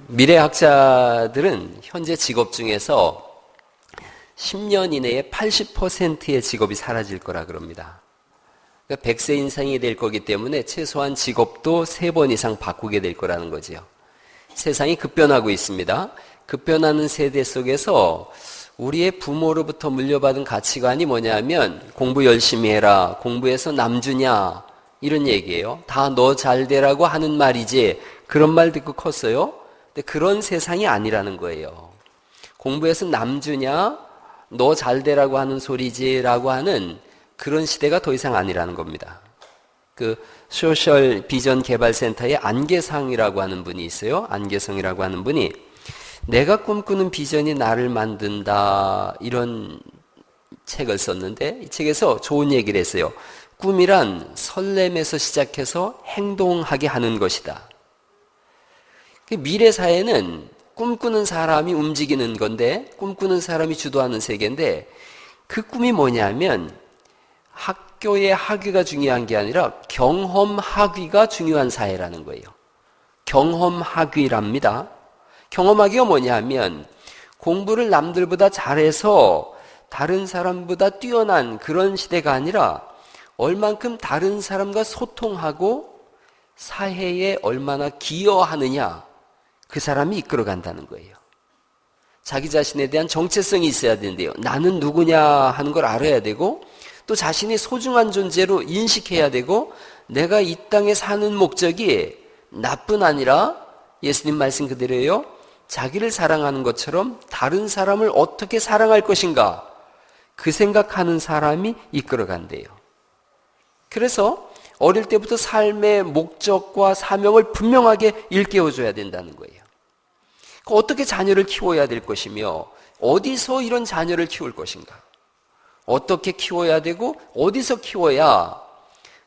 미래학자들은 현재 직업 중에서 10년 이내에 80%의 직업이 사라질 거라 그럽니다. 그러니까 100세 인생이 될 거기 때문에 최소한 직업도 3번 이상 바꾸게 될 거라는 거지요. 세상이 급변하고 있습니다. 급변하는 세대 속에서 우리의 부모로부터 물려받은 가치관이 뭐냐면 공부 열심히 해라, 공부해서 남주냐, 이런 얘기예요. 다 너 잘 되라고 하는 말이지 그런 말 듣고 컸어요. 근데 그런 세상이 아니라는 거예요. 공부해서 남주냐, 너 잘 되라고 하는 소리지라고 하는 그런 시대가 더 이상 아니라는 겁니다. 그 소셜 비전 개발센터의 안계상이라고 하는 분이 있어요. 안계성이라고 하는 분이 내가 꿈꾸는 비전이 나를 만든다, 이런 책을 썼는데 이 책에서 좋은 얘기를 했어요. 꿈이란 설렘에서 시작해서 행동하게 하는 것이다. 미래 사회는 꿈꾸는 사람이 움직이는 건데, 꿈꾸는 사람이 주도하는 세계인데, 그 꿈이 뭐냐면 학교의 학위가 중요한 게 아니라 경험 학위가 중요한 사회라는 거예요. 경험 학위랍니다. 경험 학위가 뭐냐면 공부를 남들보다 잘해서 다른 사람보다 뛰어난 그런 시대가 아니라 얼만큼 다른 사람과 소통하고 사회에 얼마나 기여하느냐, 그 사람이 이끌어간다는 거예요. 자기 자신에 대한 정체성이 있어야 되는데요. 나는 누구냐 하는 걸 알아야 되고, 또 자신이 소중한 존재로 인식해야 되고, 내가 이 땅에 사는 목적이 나뿐 아니라 예수님 말씀 그대로예요. 자기를 사랑하는 것처럼 다른 사람을 어떻게 사랑할 것인가, 그 생각하는 사람이 이끌어간대요. 그래서 어릴 때부터 삶의 목적과 사명을 분명하게 일깨워줘야 된다는 거예요. 어떻게 자녀를 키워야 될 것이며 어디서 이런 자녀를 키울 것인가, 어떻게 키워야 되고 어디서 키워야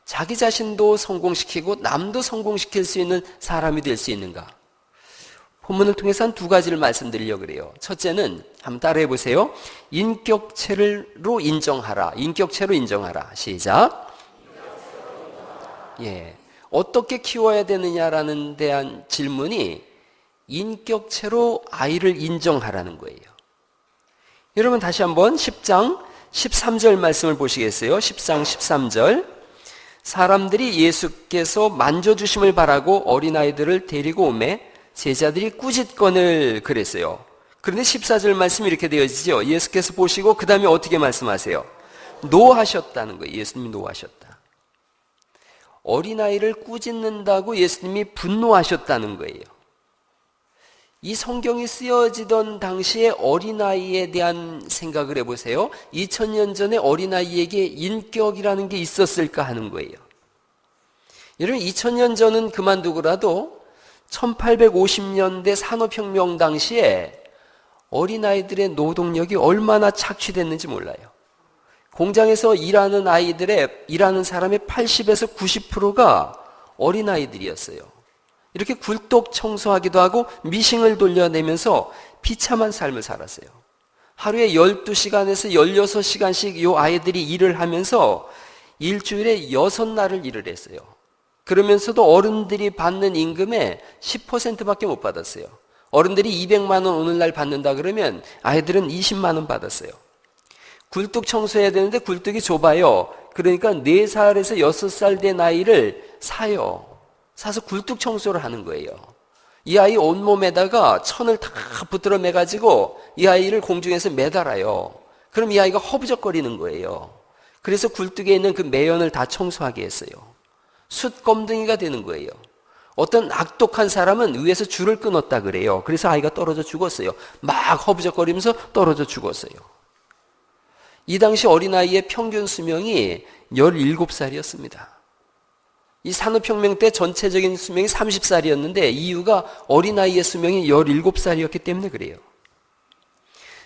자기 자신도 성공시키고 남도 성공시킬 수 있는 사람이 될 수 있는가. 본문을 통해서 한 2가지를 말씀드리려고 그래요. 첫째는 한번 따라해 보세요. 인격체로 인정하라. 인격체로 인정하라. 시작. 예, 어떻게 키워야 되느냐라는 대한 질문이 인격체로 아이를 인정하라는 거예요. 여러분 다시 한번 10장 13절 말씀을 보시겠어요? 10장 13절. 사람들이 예수께서 만져주심을 바라고 어린아이들을 데리고 오매 제자들이 꾸짖건을 그랬어요. 그런데 14절 말씀이 이렇게 되어지죠. 예수께서 보시고 그 다음에 어떻게 말씀하세요? 노하셨다는 거예요. 예수님이 노하셨다. 어린아이를 꾸짖는다고 예수님이 분노하셨다는 거예요. 이 성경이 쓰여지던 당시에 어린아이에 대한 생각을 해보세요. 2000년 전에 어린아이에게 인격이라는 게 있었을까 하는 거예요. 여러분 2000년 전은 그만두고라도 1850년대 산업혁명 당시에 어린아이들의 노동력이 얼마나 착취됐는지 몰라요. 공장에서 일하는 사람의 80에서 90%가 어린아이들이었어요. 이렇게 굴뚝 청소하기도 하고 미싱을 돌려내면서 비참한 삶을 살았어요. 하루에 12시간에서 16시간씩 이 아이들이 일을 하면서 일주일에 6날을 일을 했어요. 그러면서도 어른들이 받는 임금의 10%밖에 못 받았어요. 어른들이 200만 원 오늘날 받는다 그러면 아이들은 20만 원 받았어요. 굴뚝 청소해야 되는데 굴뚝이 좁아요. 그러니까 4살에서 6살 된 아이를 사요. 사서 굴뚝 청소를 하는 거예요. 이 아이 온몸에다가 천을 다 붙들어 매가지고 이 아이를 공중에서 매달아요. 그럼 이 아이가 허부적거리는 거예요. 그래서 굴뚝에 있는 그 매연을 다 청소하게 했어요. 숯검둥이가 되는 거예요. 어떤 악독한 사람은 위에서 줄을 끊었다 그래요. 그래서 아이가 떨어져 죽었어요. 막 허부적거리면서 떨어져 죽었어요. 이 당시 어린아이의 평균 수명이 17살이었습니다. 이 산업혁명 때 전체적인 수명이 30살이었는데 이유가 어린아이의 수명이 17살이었기 때문에 그래요.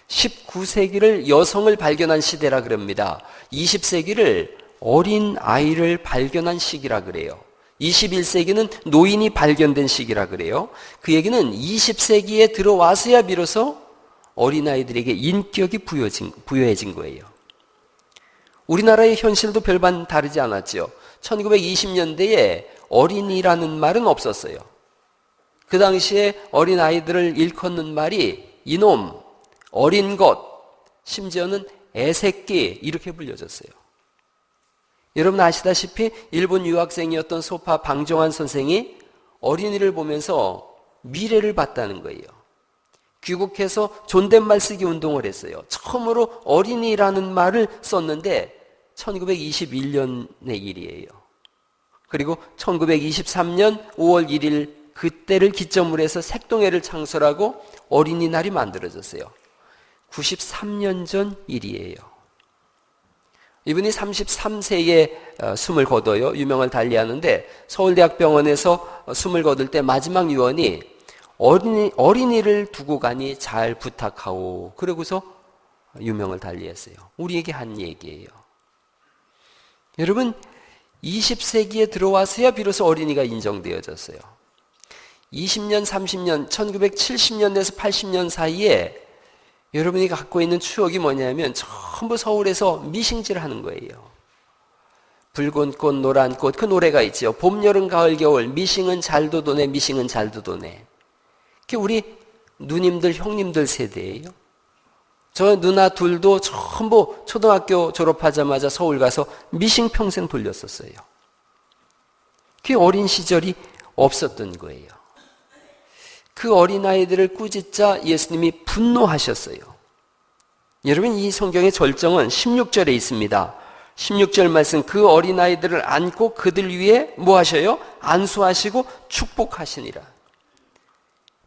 19세기를 여성을 발견한 시대라 그럽니다. 20세기를 어린 아이를 발견한 시기라 그래요. 21세기는 노인이 발견된 시기라 그래요. 그 얘기는 20세기에 들어와서야 비로소 어린아이들에게 인격이 부여해진 거예요. 우리나라의 현실도 별반 다르지 않았죠. 1920년대에 어린이라는 말은 없었어요. 그 당시에 어린아이들을 일컫는 말이 이놈, 어린 것, 심지어는 애새끼 이렇게 불려졌어요. 여러분 아시다시피 일본 유학생이었던 소파 방정환 선생이 어린이를 보면서 미래를 봤다는 거예요. 귀국해서 존댓말 쓰기 운동을 했어요. 처음으로 어린이라는 말을 썼는데 1921년의 일이에요. 그리고 1923년 5월 1일 그때를 기점으로 해서 색동회를 창설하고 어린이날이 만들어졌어요. 93년 전 일이에요. 이분이 33세에 숨을 거둬요. 유명을 달리하는데 서울대학병원에서 숨을 거둘 때 마지막 유언이 어린이를 두고 가니 잘 부탁하오. 그러고서 유명을 달리했어요. 우리에게 한 얘기예요. 여러분 20세기에 들어와서야 비로소 어린이가 인정되어졌어요. 20년, 30년, 1970년에서 80년 사이에 여러분이 갖고 있는 추억이 뭐냐면 전부 서울에서 미싱질 하는 거예요. 붉은 꽃, 노란 꽃, 그 노래가 있죠. 봄, 여름, 가을, 겨울, 미싱은 잘도 도네, 미싱은 잘도 도네. 그게 우리 누님들, 형님들 세대예요. 저 누나 둘도 전부 초등학교 졸업하자마자 서울 가서 미싱 평생 돌렸었어요. 그게 어린 시절이 없었던 거예요. 그 어린아이들을 꾸짖자 예수님이 분노하셨어요. 여러분 이 성경의 절정은 16절에 있습니다. 16절 말씀 그 어린아이들을 안고 그들 위에 뭐 하셔요? 안수하시고 축복하시니라.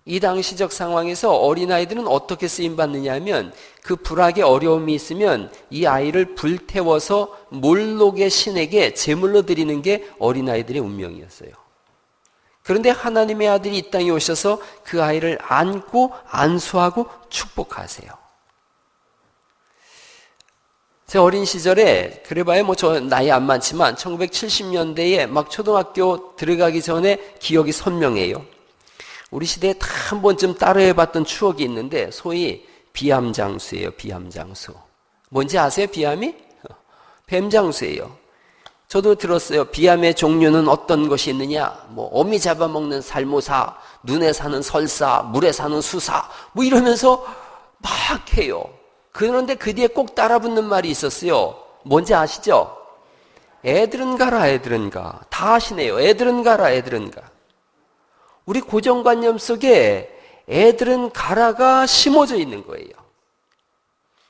이 당시적 상황에서 어린아이들은 어떻게 쓰임받느냐 하면 그 불악의 어려움이 있으면 이 아이를 불태워서 몰록의 신에게 제물로 드리는 게 어린아이들의 운명이었어요. 그런데 하나님의 아들이 이 땅에 오셔서 그 아이를 안고 안수하고 축복하세요. 제 어린 시절에 그래봐야 뭐 저 나이 안 많지만 1970년대에 막 초등학교 들어가기 전에 기억이 선명해요. 우리 시대에 다 한 번쯤 따라해봤던 추억이 있는데 소위 비암장수예요. 비암장수. 뭔지 아세요? 비암이? 뱀장수예요. 저도 들었어요. 비암의 종류는 어떤 것이 있느냐? 뭐 어미 잡아먹는 살모사, 눈에 사는 설사, 물에 사는 수사 뭐 이러면서 막 해요. 그런데 그 뒤에 꼭 따라붙는 말이 있었어요. 뭔지 아시죠? 애들은 가라 애들은 가. 다 아시네요. 애들은 가라 애들은 가. 우리 고정관념 속에 애들은 가라가 심어져 있는 거예요.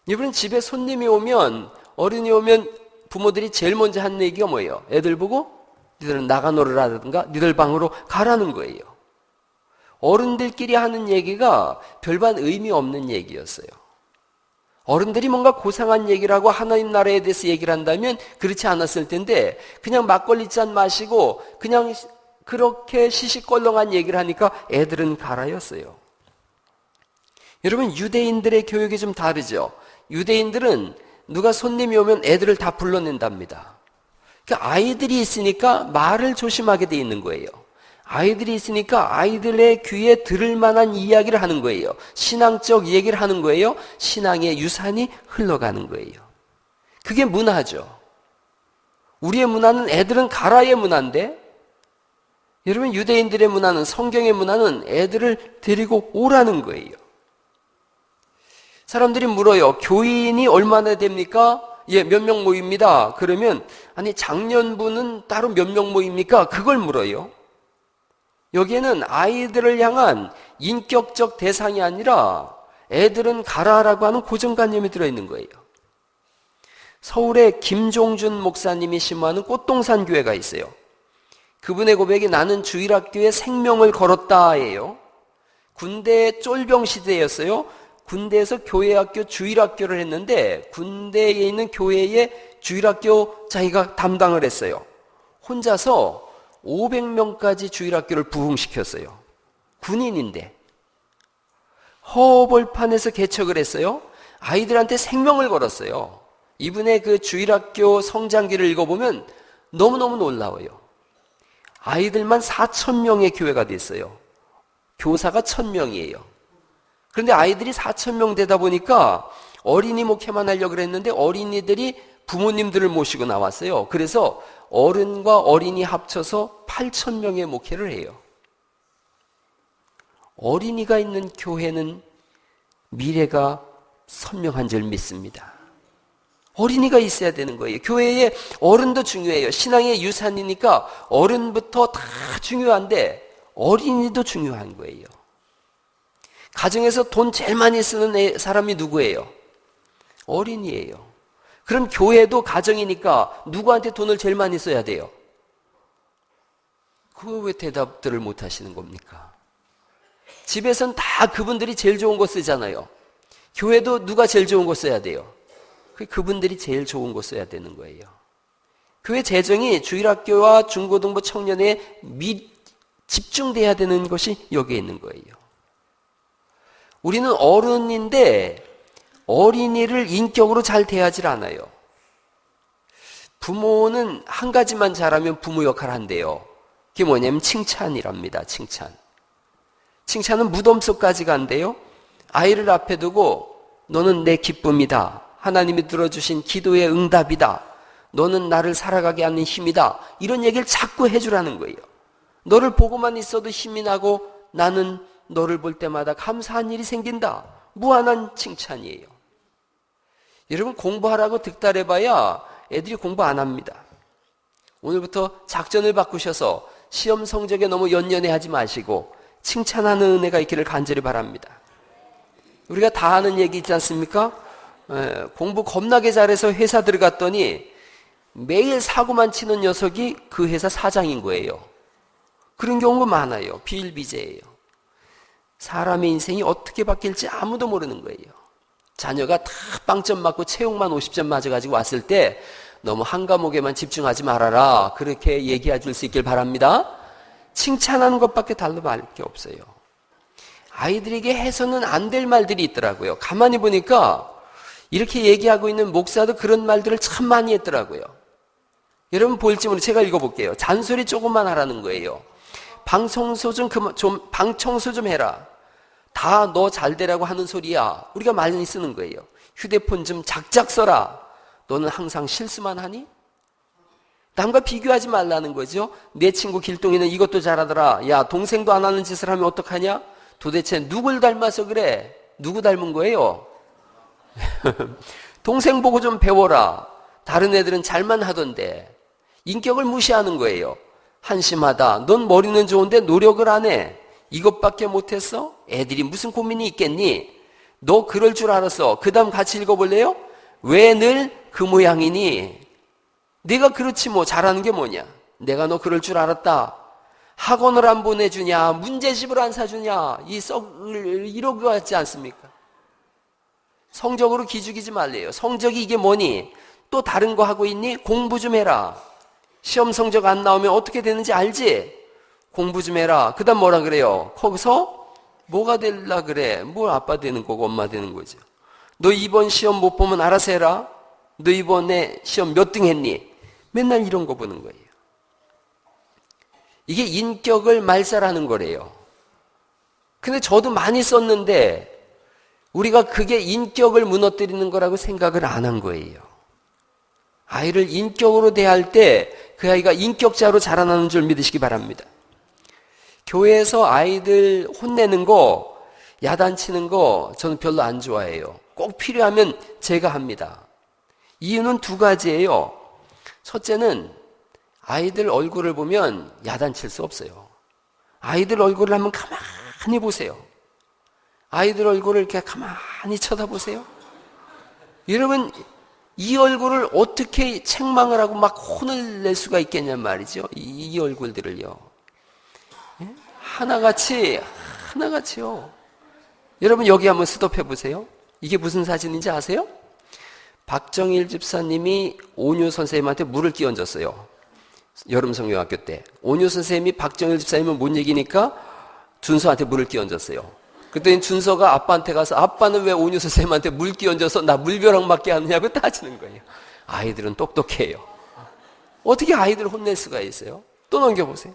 여러분 집에 손님이 오면 어른이 오면 부모들이 제일 먼저 하는 얘기가 뭐예요? 애들 보고 니들은 나가 놀으라든가 니들 방으로 가라는 거예요. 어른들끼리 하는 얘기가 별반 의미 없는 얘기였어요. 어른들이 뭔가 고상한 얘기를 하고 하나님 나라에 대해서 얘기를 한다면 그렇지 않았을 텐데 그냥 막걸리 잔 마시고 그냥 그렇게 시시껄렁한 얘기를 하니까 애들은 가라였어요. 여러분 유대인들의 교육이 좀 다르죠. 유대인들은 누가 손님이 오면 애들을 다 불러낸답니다. 그러니까 아이들이 있으니까 말을 조심하게 돼 있는 거예요. 아이들이 있으니까 아이들의 귀에 들을 만한 이야기를 하는 거예요. 신앙적 얘기를 하는 거예요. 신앙의 유산이 흘러가는 거예요. 그게 문화죠. 우리의 문화는 애들은 가라의 문화인데 여러분 유대인들의 문화는 성경의 문화는 애들을 데리고 오라는 거예요. 사람들이 물어요. 교인이 얼마나 됩니까? 예, 몇 명 모입니다. 그러면 아니 장년부는 따로 몇 명 모입니까? 그걸 물어요. 여기에는 아이들을 향한 인격적 대상이 아니라 애들은 가라라고 하는 고정관념이 들어있는 거예요. 서울에 김종준 목사님이 심호하는 꽃동산 교회가 있어요. 그분의 고백이 나는 주일학교에 생명을 걸었다예요. 군대 쫄병 시대였어요. 군대에서 교회학교 주일학교를 했는데 군대에 있는 교회에 주일학교 자기가 담당을 했어요. 혼자서 500명까지 주일학교를 부흥시켰어요. 군인인데 허벌판에서 개척을 했어요. 아이들한테 생명을 걸었어요. 이분의 그 주일학교 성장기를 읽어보면 너무너무 놀라워요. 아이들만 4,000명의 교회가 됐어요. 교사가 1,000명이에요. 그런데 아이들이 4,000명 되다 보니까 어린이 목회만 하려고 그랬는데 어린이들이 부모님들을 모시고 나왔어요. 그래서 어른과 어린이 합쳐서 8,000명의 목회를 해요. 어린이가 있는 교회는 미래가 선명한 줄 믿습니다. 어린이가 있어야 되는 거예요. 교회에 어른도 중요해요. 신앙의 유산이니까 어른부터 다 중요한데 어린이도 중요한 거예요. 가정에서 돈 제일 많이 쓰는 사람이 누구예요? 어린이예요. 그럼 교회도 가정이니까 누구한테 돈을 제일 많이 써야 돼요? 그거 왜 대답들을 못 하시는 겁니까? 집에선 다 그분들이 제일 좋은 거 쓰잖아요. 교회도 누가 제일 좋은 거 써야 돼요? 그분들이 제일 좋은 거 써야 되는 거예요. 교회 재정이 주일학교와 중고등부 청년에 집중돼야 되는 것이 여기에 있는 거예요. 우리는 어른인데 어린이를 인격으로 잘 대하지 않아요. 부모는 한 가지만 잘하면 부모 역할을 한대요. 그게 뭐냐면 칭찬이랍니다. 칭찬은 무덤 속까지 간대요. 아이를 앞에 두고 너는 내 기쁨이다. 하나님이 들어주신 기도의 응답이다. 너는 나를 살아가게 하는 힘이다. 이런 얘기를 자꾸 해주라는 거예요. 너를 보고만 있어도 힘이 나고 나는 너를 볼 때마다 감사한 일이 생긴다. 무한한 칭찬이에요. 여러분 공부하라고 득달해봐야 애들이 공부 안 합니다. 오늘부터 작전을 바꾸셔서 시험 성적에 너무 연연해하지 마시고 칭찬하는 은혜가 있기를 간절히 바랍니다. 우리가 다 아는 얘기 있지 않습니까? 공부 겁나게 잘해서 회사 들어갔더니 매일 사고만 치는 녀석이 그 회사 사장인 거예요. 그런 경우가 많아요. 비일비재예요. 사람의 인생이 어떻게 바뀔지 아무도 모르는 거예요. 자녀가 다 빵점 맞고 체육만 50점 맞아가지고 왔을 때 너무 한 과목에만 집중하지 말아라. 그렇게 얘기해 줄 수 있길 바랍니다. 칭찬하는 것밖에 달로 말 게 없어요. 아이들에게 해서는 안 될 말들이 있더라고요. 가만히 보니까 이렇게 얘기하고 있는 목사도 그런 말들을 참 많이 했더라고요. 여러분 볼지 모르 제가 읽어볼게요. 잔소리 조금만 하라는 거예요. 방 청소 좀 해라. 다 너 잘되라고 하는 소리야. 우리가 많이 쓰는 거예요. 휴대폰 좀 작작 써라. 너는 항상 실수만 하니? 남과 비교하지 말라는 거죠. 내 친구 길동이는 이것도 잘하더라. 야, 동생도 안 하는 짓을 하면 어떡하냐? 도대체 누굴 닮아서 그래? 누구 닮은 거예요? 동생 보고 좀 배워라. 다른 애들은 잘만 하던데. 인격을 무시하는 거예요. 한심하다. 넌 머리는 좋은데 노력을 안 해. 이것밖에 못했어? 애들이 무슨 고민이 있겠니? 너 그럴 줄 알았어. 그 다음 같이 읽어볼래요? 왜 늘 그 모양이니? 네가 그렇지 뭐 잘하는 게 뭐냐? 내가 너 그럴 줄 알았다. 학원을 안 보내주냐? 문제집을 안 사주냐? 이러고 같지 않습니까? 성적으로 기죽이지 말래요. 성적이 이게 뭐니? 또 다른 거 하고 있니? 공부 좀 해라. 시험 성적 안 나오면 어떻게 되는지 알지? 공부 좀 해라. 그 다음 뭐라 그래요? 거기서 뭐가 될라 그래? 뭘 아빠 되는 거고 엄마 되는 거죠. 너 이번 시험 못 보면 알아서 해라. 너 이번에 시험 몇 등 했니? 맨날 이런 거 보는 거예요. 이게 인격을 말살하는 거래요. 근데 저도 많이 썼는데 우리가 그게 인격을 무너뜨리는 거라고 생각을 안 한 거예요. 아이를 인격으로 대할 때 그 아이가 인격자로 자라나는 줄 믿으시기 바랍니다. 교회에서 아이들 혼내는 거, 야단치는 거 저는 별로 안 좋아해요. 꼭 필요하면 제가 합니다. 이유는 두 가지예요. 첫째는 아이들 얼굴을 보면 야단칠 수 없어요. 아이들 얼굴을 한번 가만히 보세요. 아이들 얼굴을 이렇게 가만히 쳐다보세요. 여러분 이 얼굴을 어떻게 책망을 하고 막 혼을 낼 수가 있겠냔 말이죠. 이 얼굴들을요. 하나같이요. 여러분 여기 한번 스톱해 보세요. 이게 무슨 사진인지 아세요? 박정일 집사님이 온유 선생님한테 물을 끼얹었어요. 여름 성경학교 때. 온유 선생님이 박정일 집사님은 못 이기니까 준서한테 물을 끼얹었어요. 그랬더니 준서가 아빠한테 가서 아빠는 왜 온유 선생님한테 물 끼얹어서 나 물벼락 맞게 하느냐고 따지는 거예요. 아이들은 똑똑해요. 어떻게 아이들을 혼낼 수가 있어요? 또 넘겨보세요.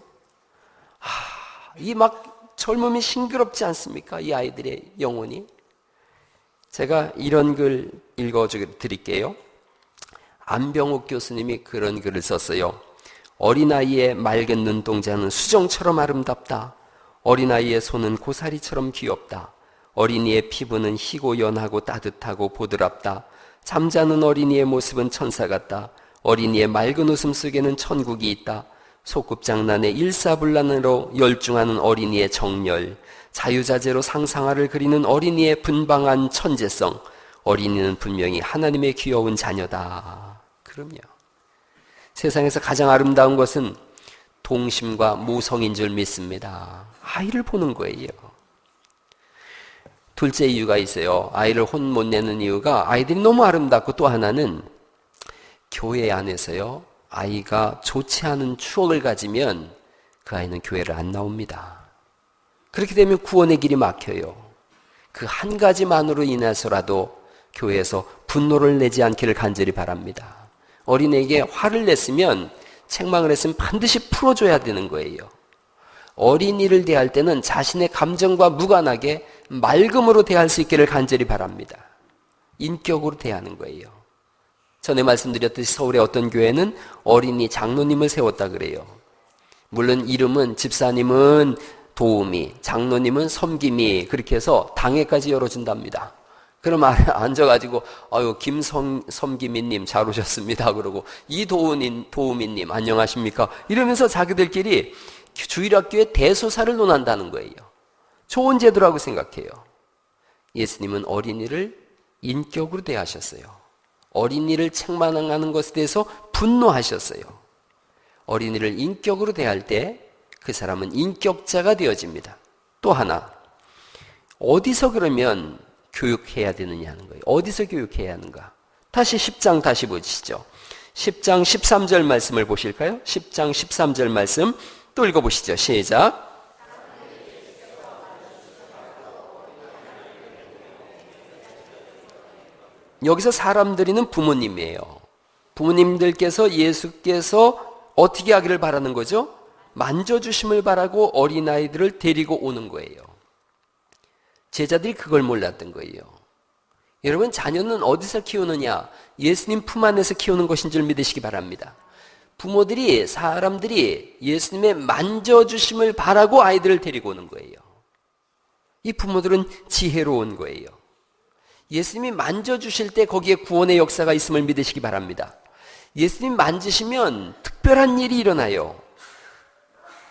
이 막 젊음이 싱그럽지 않습니까? 이 아이들의 영혼이. 제가 이런 글 읽어드릴게요. 안병옥 교수님이 그런 글을 썼어요. 어린아이의 맑은 눈동자는 수정처럼 아름답다. 어린아이의 손은 고사리처럼 귀엽다. 어린이의 피부는 희고 연하고 따뜻하고 보드랍다. 잠자는 어린이의 모습은 천사 같다. 어린이의 맑은 웃음 속에는 천국이 있다. 소꿉장난에 일사불란으로 열중하는 어린이의 정열, 자유자재로 상상화를 그리는 어린이의 분방한 천재성, 어린이는 분명히 하나님의 귀여운 자녀다. 그럼요. 세상에서 가장 아름다운 것은 동심과 모성인 줄 믿습니다. 아이를 보는 거예요. 둘째 이유가 있어요. 아이를 혼 못 내는 이유가 아이들이 너무 아름답고, 또 하나는 교회 안에서요, 아이가 좋지 않은 추억을 가지면 그 아이는 교회를 안 나옵니다. 그렇게 되면 구원의 길이 막혀요. 그 한 가지만으로 인해서라도 교회에서 분노를 내지 않기를 간절히 바랍니다. 어린애에게 화를 냈으면, 책망을 했으면 반드시 풀어줘야 되는 거예요. 어린이를 대할 때는 자신의 감정과 무관하게 맑음으로 대할 수 있기를 간절히 바랍니다. 인격으로 대하는 거예요. 전에 말씀드렸듯이 서울의 어떤 교회는 어린이 장로님을 세웠다 그래요. 물론 이름은, 집사님은 도우미, 장로님은 섬김이, 그렇게 해서 당회까지 열어준답니다. 그럼 앉아가지고 아유 김섬김이님 잘 오셨습니다 그러고, 이도우미님 안녕하십니까 이러면서 자기들끼리 주일학교의 대소사를 논한다는 거예요. 좋은 제도라고 생각해요. 예수님은 어린이를 인격으로 대하셨어요. 어린이를 책망하는 것에 대해서 분노하셨어요. 어린이를 인격으로 대할 때 그 사람은 인격자가 되어집니다. 또 하나, 어디서 그러면 교육해야 되느냐 하는 거예요. 어디서 교육해야 하는가? 다시 10장 다시 보시죠. 10장 13절 말씀을 보실까요? 10장 13절 말씀 또 읽어보시죠. 시작. 여기서 사람들이는 부모님이에요. 부모님들께서 예수께서 어떻게 하기를 바라는 거죠? 만져주심을 바라고 어린아이들을 데리고 오는 거예요. 제자들이 그걸 몰랐던 거예요. 여러분, 자녀는 어디서 키우느냐? 예수님 품 안에서 키우는 것인 줄 믿으시기 바랍니다. 부모들이, 사람들이 예수님의 만져주심을 바라고 아이들을 데리고 오는 거예요. 이 부모들은 지혜로운 거예요. 예수님이 만져주실 때 거기에 구원의 역사가 있음을 믿으시기 바랍니다. 예수님 만지시면 특별한 일이 일어나요.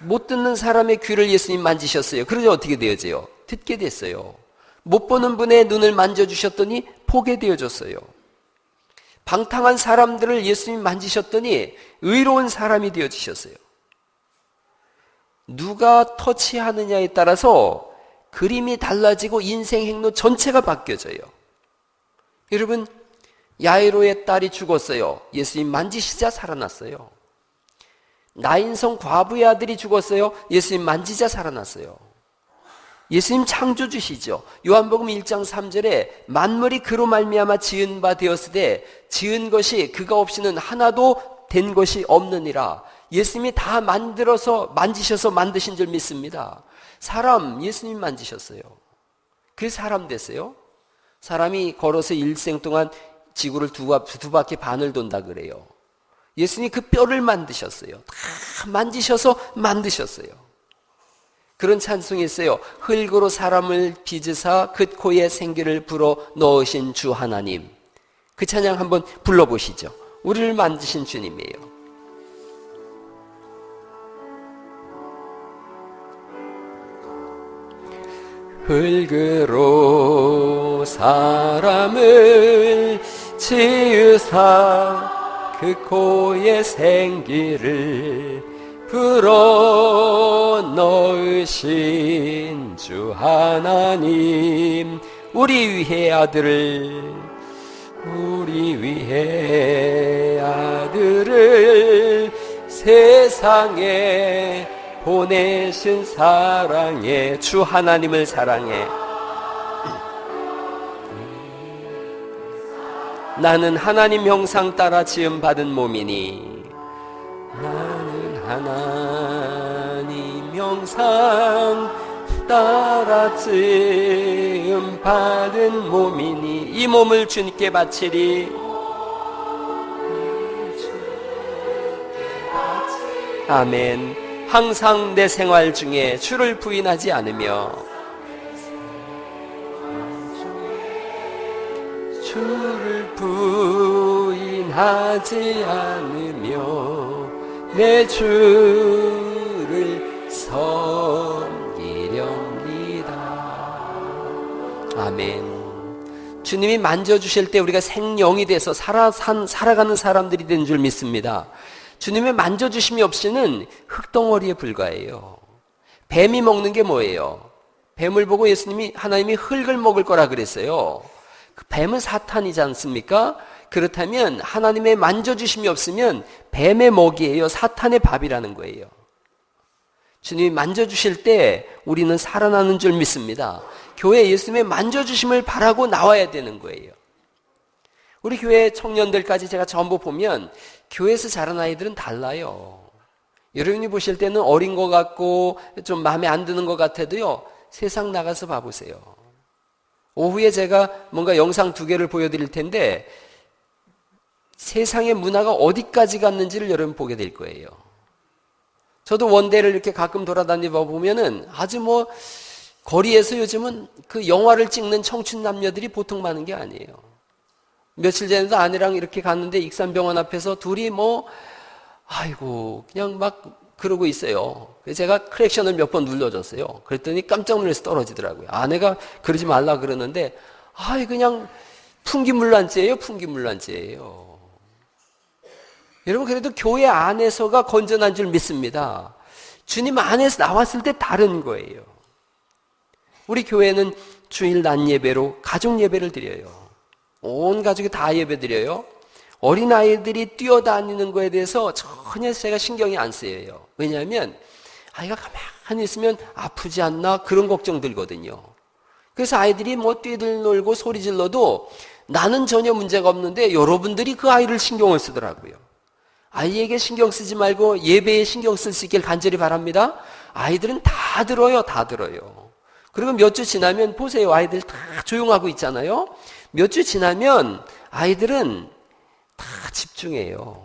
못 듣는 사람의 귀를 예수님 만지셨어요. 그러자 어떻게 되어져요? 듣게 됐어요. 못 보는 분의 눈을 만져주셨더니 보게 되어졌어요. 방탕한 사람들을 예수님 만지셨더니 의로운 사람이 되어지셨어요. 누가 터치하느냐에 따라서 그림이 달라지고 인생 행로 전체가 바뀌어져요. 여러분, 야이로의 딸이 죽었어요. 예수님 만지시자 살아났어요. 나인성 과부의 아들이 죽었어요. 예수님 만지자 살아났어요. 예수님 창조주시죠. 요한복음 1장 3절에 만물이 그로 말미암아 지은 바 되었으되 지은 것이 그가 없이는 하나도 된 것이 없느니라. 예수님이 다 만들어서 만지셔서 만드신 줄 믿습니다. 사람 예수님 만지셨어요. 그래서 사람 됐어요. 사람이 걸어서 일생 동안 지구를 두 바퀴 반을 돈다 그래요. 예수님이 그 뼈를 만드셨어요. 다 만지셔서 만드셨어요. 그런 찬송이 있어요. 흙으로 사람을 빚으사 그 코에 생기를 불어 넣으신 주 하나님. 그 찬양 한번 불러보시죠. 우리를 만드신 주님이에요. 흙으로 사람을 지으사 그 코에 생기를 불어 넣으신 주 하나님, 우리 위해 아들을 세상에 보내신 사랑해 주 하나님을 사랑해. 나는 하나님 형상 따라 지음 받은 몸이니 나는 하나님 형상 따라 지음 받은 몸이니 이 몸을 주님께 바치리. 아멘. 항상 내 생활 중에 주를 부인하지 않으며 주를 부인하지 않으며 내 주를 섬기렵니다. 아멘. 주님이 만져주실 때 우리가 생명이 돼서 살아가는 사람들이 된 줄 믿습니다. 주님의 만져주심이 없이는 흙덩어리에 불과해요. 뱀이 먹는 게 뭐예요? 뱀을 보고 하나님이 흙을 먹을 거라 그랬어요. 그 뱀은 사탄이지 않습니까? 그렇다면 하나님의 만져주심이 없으면 뱀의 먹이에요. 사탄의 밥이라는 거예요. 주님이 만져주실 때 우리는 살아나는 줄 믿습니다. 교회 예수님의 만져주심을 바라고 나와야 되는 거예요. 우리 교회 청년들까지 제가 전부 보면 교회에서 자란 아이들은 달라요. 여러분이 보실 때는 어린 것 같고 좀 마음에 안 드는 것 같아도요, 세상 나가서 봐보세요. 오후에 제가 뭔가 영상 2개를 보여드릴 텐데 세상의 문화가 어디까지 갔는지를 여러분 보게 될 거예요. 저도 원대를 이렇게 가끔 돌아다니다 보면은 아주 거리에서 요즘은 그 영화를 찍는 청춘 남녀들이 보통 많은 게 아니에요. 며칠 전에도 아내랑 이렇게 갔는데 익산병원 앞에서 둘이 그냥 막 그러고 있어요. 그래서 제가 크랙션을 몇 번 눌러줬어요. 그랬더니 깜짝 놀라서 떨어지더라고요. 아내가 그러지 말라 그러는데, 그냥 풍기물란죄예요, 풍기물란죄예요. 여러분, 그래도 교회 안에서가 건전한 줄 믿습니다. 주님 안에서 나왔을 때 다른 거예요. 우리 교회는 주일 낮 예배로 가족 예배를 드려요. 온 가족이 다 예배 드려요. 어린아이들이 뛰어다니는 거에 대해서 전혀 제가 신경이 안 쓰여요. 왜냐하면 아이가 가만히 있으면 아프지 않나 그런 걱정 들거든요. 그래서 아이들이 뛰놀고 소리 질러도 나는 전혀 문제가 없는데 여러분들이 그 아이를 신경을 쓰더라고요. 아이에게 신경 쓰지 말고 예배에 신경 쓸 수 있길 간절히 바랍니다. 아이들은 다 들어요. 다 들어요. 그리고 몇 주 지나면 보세요. 아이들 다 조용하고 있잖아요. 몇 주 지나면 아이들은 다 집중해요.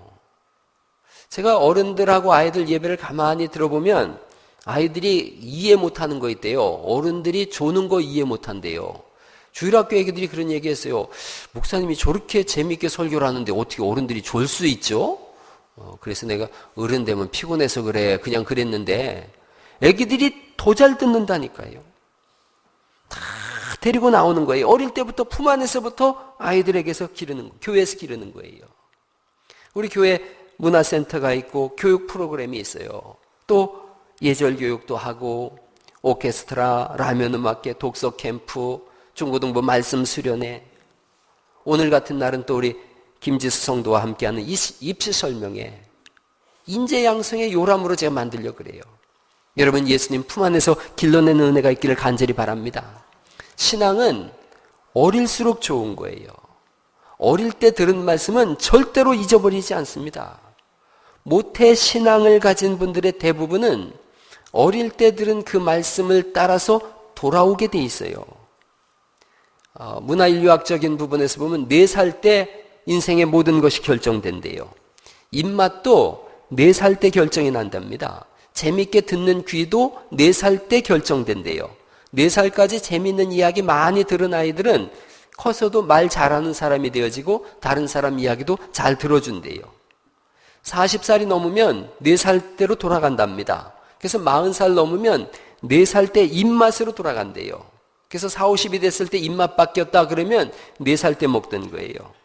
제가 어른들하고 아이들 예배를 가만히 들어보면 아이들이 이해 못하는 거 있대요. 어른들이 조는 거 이해 못한대요. 주일학교 애기들이 그런 얘기했어요. 목사님이 저렇게 재미있게 설교를 하는데 어떻게 어른들이 졸 수 있죠? 그래서 내가 어른 되면 피곤해서 그래 그냥 그랬는데 애기들이 더 잘 듣는다니까요. 다 데리고 나오는 거예요. 어릴 때부터 품 안에서부터 아이들에게서 교회에서 기르는 거예요. 우리 교회 문화센터가 있고 교육 프로그램이 있어요. 또 예절 교육도 하고 오케스트라, 라면 음악회, 독서 캠프, 중고등부 말씀 수련회. 오늘 같은 날은 또 우리 김지수 성도와 함께하는 입시 설명회. 인재 양성의 요람으로 제가 만들려고 그래요. 여러분 예수님 품 안에서 길러내는 은혜가 있기를 간절히 바랍니다. 신앙은 어릴수록 좋은 거예요. 어릴 때 들은 말씀은 절대로 잊어버리지 않습니다. 모태 신앙을 가진 분들의 대부분은 어릴 때 들은 그 말씀을 따라서 돌아오게 돼 있어요. 문화인류학적인 부분에서 보면 4살 때 인생의 모든 것이 결정된대요. 입맛도 4살 때 결정이 난답니다. 재밌게 듣는 귀도 4살 때 결정된대요. 4살까지 재밌는 이야기 많이 들은 아이들은 커서도 말 잘하는 사람이 되어지고 다른 사람 이야기도 잘 들어준대요. 40살이 넘으면 4살대로 돌아간답니다. 그래서 40살 넘으면 4살 때 입맛으로 돌아간대요. 그래서 40, 50이 됐을 때 입맛 바뀌었다 그러면 4살 때 먹던 거예요.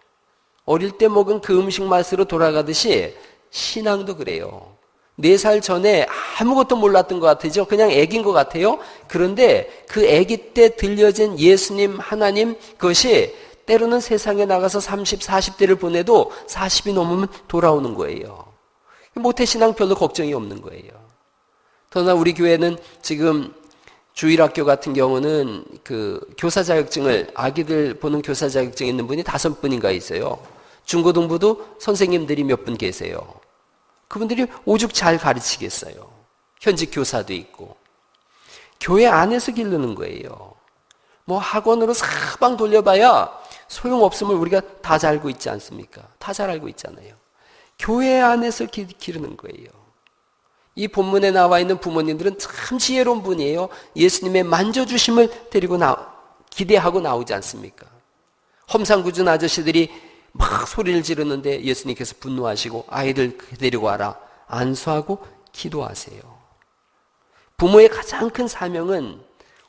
어릴 때 먹은 그 음식 맛으로 돌아가듯이 신앙도 그래요. 4살 전에 아무것도 몰랐던 것 같으죠. 그냥 애기인 것 같아요. 그런데 그 애기 때 들려진 예수님, 하나님 그것이 때로는 세상에 나가서 30, 40대를 보내도 40이 넘으면 돌아오는 거예요. 모태신앙 별로 걱정이 없는 거예요. 더나 우리 교회는 지금 주일학교 같은 경우는 그 교사 자격증을 아기들 보는 교사 자격증 있는 분이 5분인가 있어요. 중고등부도 선생님들이 몇 분 계세요. 그분들이 오죽 잘 가르치겠어요. 현직 교사도 있고. 교회 안에서 기르는 거예요. 학원으로 사방 돌려봐야 소용없음을 우리가 다 잘 알고 있지 않습니까? 다 잘 알고 있잖아요. 교회 안에서 기르는 거예요. 이 본문에 나와 있는 부모님들은 참 지혜로운 분이에요. 예수님의 만져주심을 기대하고 나오지 않습니까? 험상궂은 아저씨들이 막 소리를 지르는데 예수님께서 분노하시고 아이들 데리고 와라. 안수하고 기도하세요. 부모의 가장 큰 사명은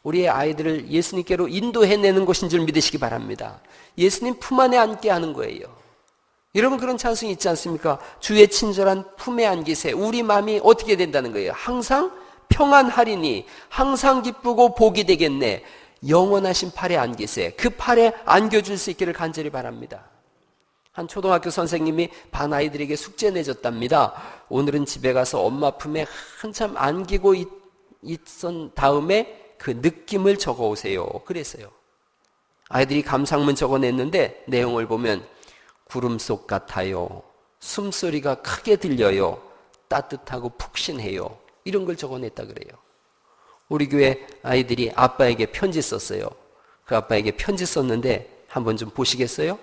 우리의 아이들을 예수님께로 인도해내는 것인 줄 믿으시기 바랍니다. 예수님 품 안에 안게 하는 거예요. 여러분 그런 찬송이 있지 않습니까? 주의 친절한 품에 안기세. 우리 마음이 어떻게 된다는 거예요? 항상 평안하리니 항상 기쁘고 복이 되겠네. 영원하신 팔에 안기세. 그 팔에 안겨줄 수 있기를 간절히 바랍니다. 한 초등학교 선생님이 반 아이들에게 숙제 내줬답니다. 오늘은 집에 가서 엄마 품에 한참 안기고 있던 다음에 그 느낌을 적어오세요. 그랬어요. 아이들이 감상문 적어냈는데 내용을 보면 구름 속 같아요. 숨소리가 크게 들려요. 따뜻하고 푹신해요. 이런 걸 적어냈다 그래요. 우리 교회 아이들이 아빠에게 편지 썼어요. 그 아빠에게 편지 썼는데 한번 좀 보시겠어요?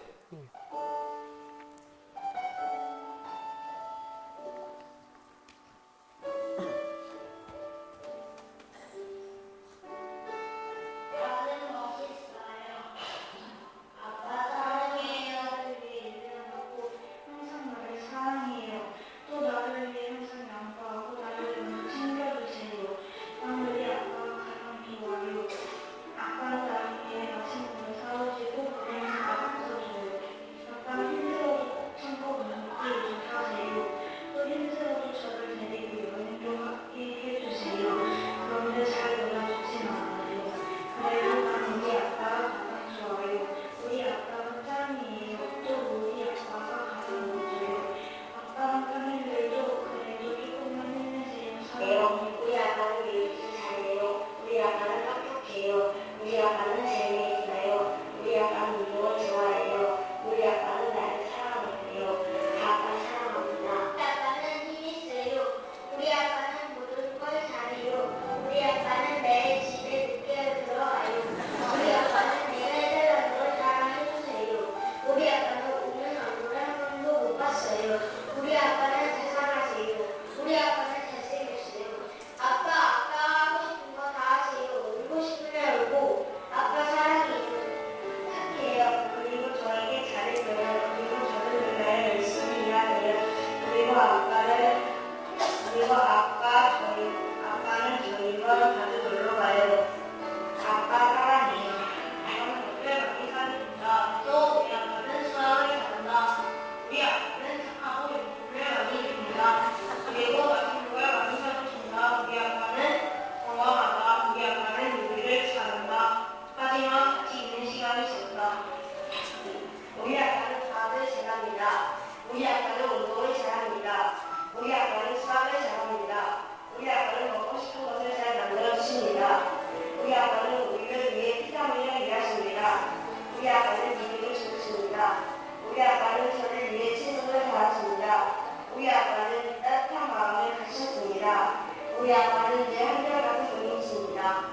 우리 아빠는 늘 한결같은 분이십니다.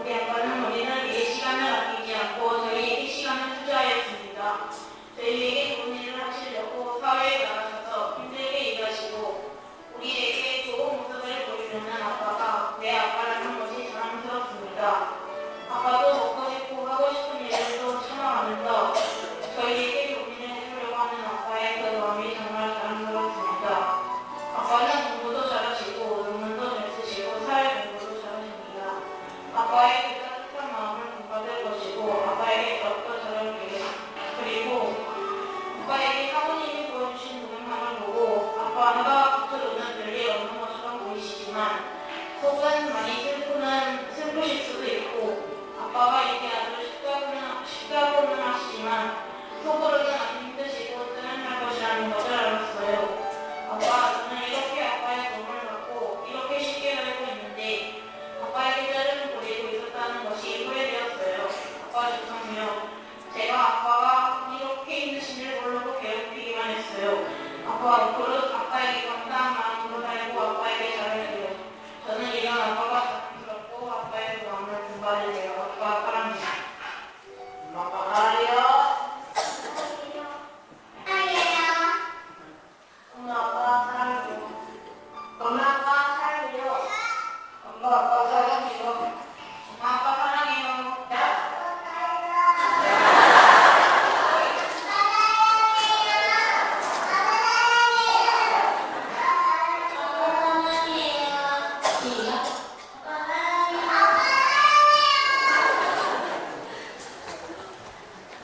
우리 아빠는 우리는 예 시간을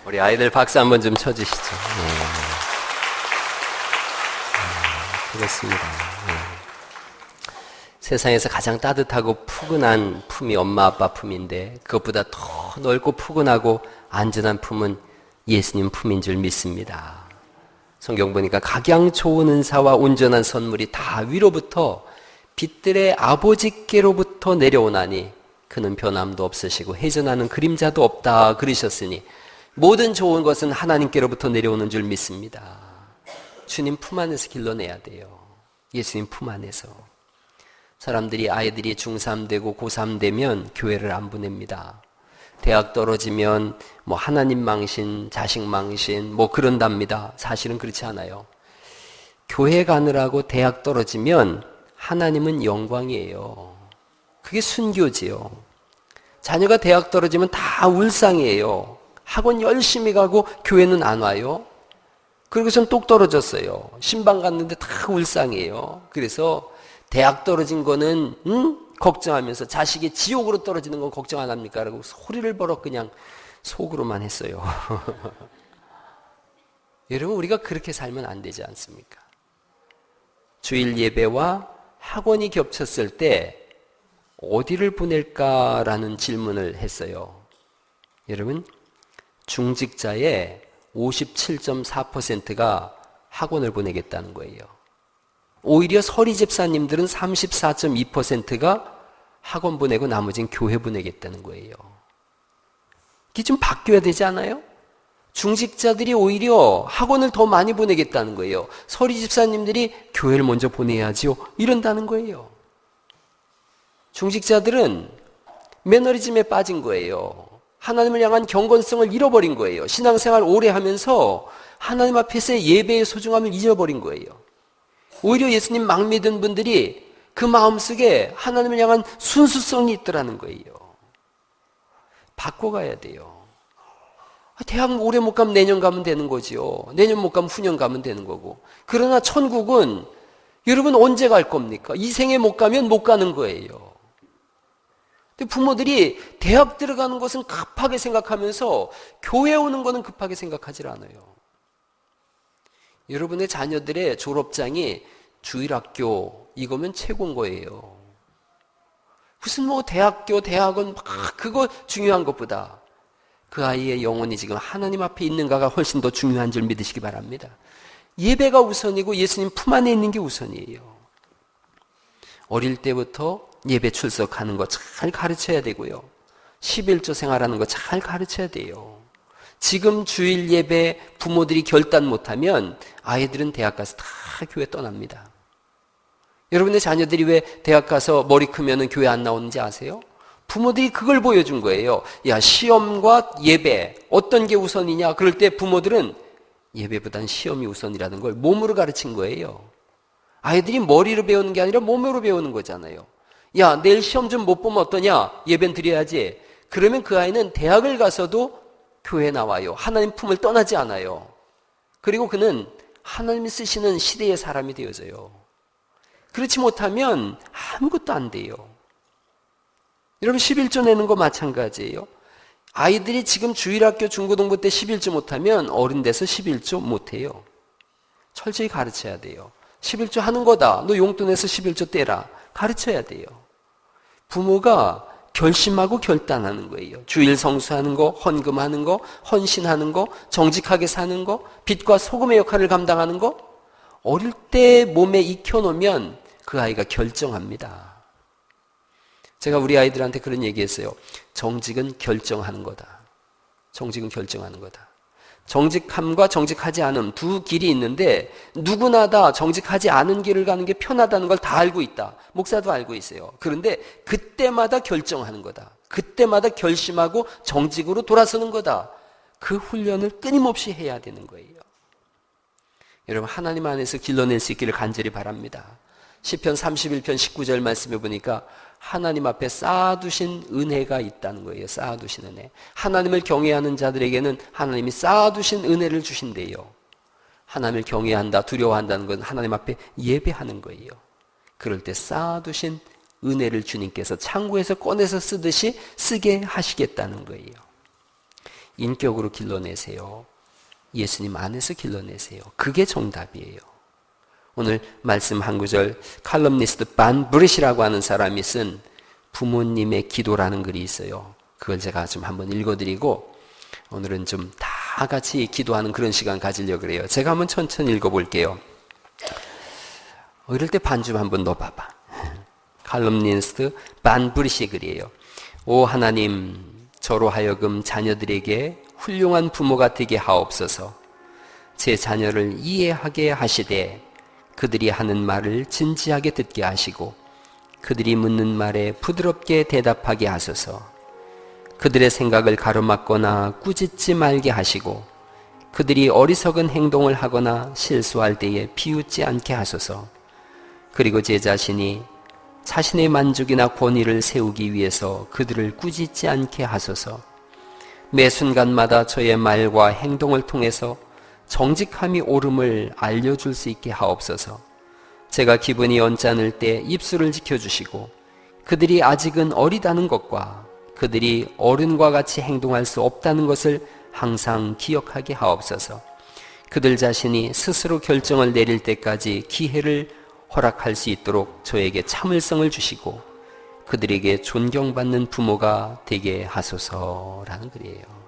우리 아이들 박수 한번 좀 쳐주시죠. 그렇습니다. 세상에서 가장 따뜻하고 푸근한 품이 엄마 아빠 품인데 그것보다 더 넓고 푸근하고 안전한 품은 예수님 품인 줄 믿습니다. 성경 보니까 각양 좋은 은사와 온전한 선물이 다 위로부터 빛들의 아버지께로부터 내려오나니 그는 변함도 없으시고 회전하는 그림자도 없다 그러셨으니 모든 좋은 것은 하나님께로부터 내려오는 줄 믿습니다. 주님 품 안에서 길러내야 돼요. 예수님 품 안에서. 사람들이 아이들이 중3 되고 고3 되면 교회를 안 보냅니다. 대학 떨어지면 뭐 하나님 망신, 자식 망신 뭐 그런답니다. 사실은 그렇지 않아요. 교회 가느라고 대학 떨어지면 하나님은 영광이에요. 그게 순교지요. 자녀가 대학 떨어지면 다 울상이에요. 학원 열심히 가고 교회는 안 와요. 그리고 전 똑 떨어졌어요. 신방 갔는데 다 울상이에요. 그래서 대학 떨어진 거는 걱정하면서 자식이 지옥으로 떨어지는 건 걱정 안 합니까? 라고 소리를 벌어 그냥 속으로만 했어요. 여러분 우리가 그렇게 살면 안 되지 않습니까? 주일 예배와 학원이 겹쳤을 때 어디를 보낼까라는 질문을 했어요. 여러분 중직자의 57.4%가 학원을 보내겠다는 거예요. 오히려 서리 집사님들은 34.2%가 학원 보내고 나머지는 교회 보내겠다는 거예요. 이게 좀 바뀌어야 되지 않아요? 중직자들이 오히려 학원을 더 많이 보내겠다는 거예요. 서리 집사님들이 교회를 먼저 보내야지요. 이런다는 거예요. 중직자들은 매너리즘에 빠진 거예요. 하나님을 향한 경건성을 잃어버린 거예요. 신앙생활 오래 하면서 하나님 앞에서의 예배의 소중함을 잊어버린 거예요. 오히려 예수님 막 믿은 분들이 그 마음속에 하나님을 향한 순수성이 있더라는 거예요. 바꿔가야 돼요. 대학 올해 못 가면 내년 가면 되는 거지요. 내년 못 가면 후년 가면 되는 거고. 그러나 천국은 여러분 언제 갈 겁니까? 이 생에 못 가면 못 가는 거예요. 근데 부모들이 대학 들어가는 것은 급하게 생각하면서 교회 오는 것은 급하게 생각하지 않아요. 여러분의 자녀들의 졸업장이 주일학교 이거면 최고인 거예요. 무슨 뭐 대학교, 대학원 막 그거 중요한 것보다 그 아이의 영혼이 지금 하나님 앞에 있는가가 훨씬 더 중요한 줄 믿으시기 바랍니다. 예배가 우선이고 예수님 품 안에 있는 게 우선이에요. 어릴 때부터 예배 출석하는 거 잘 가르쳐야 되고요. 11조 생활하는 거 잘 가르쳐야 돼요. 지금 주일 예배 부모들이 결단 못하면 아이들은 대학 가서 다 교회 떠납니다. 여러분의 자녀들이 왜 대학 가서 머리 크면 교회 안 나오는지 아세요? 부모들이 그걸 보여준 거예요. 야, 시험과 예배 어떤 게 우선이냐? 그럴 때 부모들은 예배보단 시험이 우선이라는 걸 몸으로 가르친 거예요. 아이들이 머리로 배우는 게 아니라 몸으로 배우는 거잖아요. 야, 내일 시험 좀 못 보면 어떠냐? 예배는 드려야지. 그러면 그 아이는 대학을 가서도 교회 나와요. 하나님 품을 떠나지 않아요. 그리고 그는 하나님이 쓰시는 시대의 사람이 되어져요. 그렇지 못하면 아무것도 안 돼요. 여러분 11조 내는 거 마찬가지예요. 아이들이 지금 주일학교 중고등부 때 11조 못하면 어른 돼서 11조 못해요. 철저히 가르쳐야 돼요. 11조 하는 거다. 너 용돈 내서 11조 떼라. 가르쳐야 돼요. 부모가 결심하고 결단하는 거예요. 주일 성수하는 거, 헌금하는 거, 헌신하는 거, 정직하게 사는 거, 빛과 소금의 역할을 감당하는 거. 어릴 때 몸에 익혀놓으면 그 아이가 결정합니다. 제가 우리 아이들한테 그런 얘기했어요. 정직은 결정하는 거다. 정직은 결정하는 거다. 정직함과 정직하지 않음 두 길이 있는데 누구나 다 정직하지 않은 길을 가는 게 편하다는 걸 다 알고 있다. 목사도 알고 있어요. 그런데 그때마다 결정하는 거다. 그때마다 결심하고 정직으로 돌아서는 거다. 그 훈련을 끊임없이 해야 되는 거예요. 여러분 하나님 안에서 길러낼 수 있기를 간절히 바랍니다. 시편 31편 19절 말씀해 보니까 하나님 앞에 쌓아두신 은혜가 있다는 거예요. 쌓아두신 은혜. 하나님을 경외하는 자들에게는 하나님이 쌓아두신 은혜를 주신대요. 하나님을 경외한다, 두려워한다는 건 하나님 앞에 예배하는 거예요. 그럴 때 쌓아두신 은혜를 주님께서 창고에서 꺼내서 쓰듯이 쓰게 하시겠다는 거예요. 인격으로 길러내세요. 예수님 안에서 길러내세요. 그게 정답이에요. 오늘 말씀 한 구절, 칼럼니스트 반 브릿이라고 하는 사람이 쓴 부모님의 기도라는 글이 있어요. 그걸 제가 좀 한번 읽어드리고 오늘은 좀 다 같이 기도하는 그런 시간 가지려고 그래요. 제가 한번 천천히 읽어볼게요. 이럴 때 반 좀 한번 넣어봐봐. 칼럼니스트 반 브릿의 글이에요. 오 하나님, 저로 하여금 자녀들에게 훌륭한 부모가 되게 하옵소서. 제 자녀를 이해하게 하시되 그들이 하는 말을 진지하게 듣게 하시고 그들이 묻는 말에 부드럽게 대답하게 하소서. 그들의 생각을 가로막거나 꾸짖지 말게 하시고 그들이 어리석은 행동을 하거나 실수할 때에 비웃지 않게 하소서. 그리고 제 자신이 자신의 만족이나 권위를 세우기 위해서 그들을 꾸짖지 않게 하소서. 매 순간마다 저의 말과 행동을 통해서 정직함이 옳음을 알려줄 수 있게 하옵소서. 제가 기분이 언짢을 때 입술을 지켜주시고 그들이 아직은 어리다는 것과 그들이 어른과 같이 행동할 수 없다는 것을 항상 기억하게 하옵소서. 그들 자신이 스스로 결정을 내릴 때까지 기회를 허락할 수 있도록 저에게 참을성을 주시고 그들에게 존경받는 부모가 되게 하소서라는 글이에요.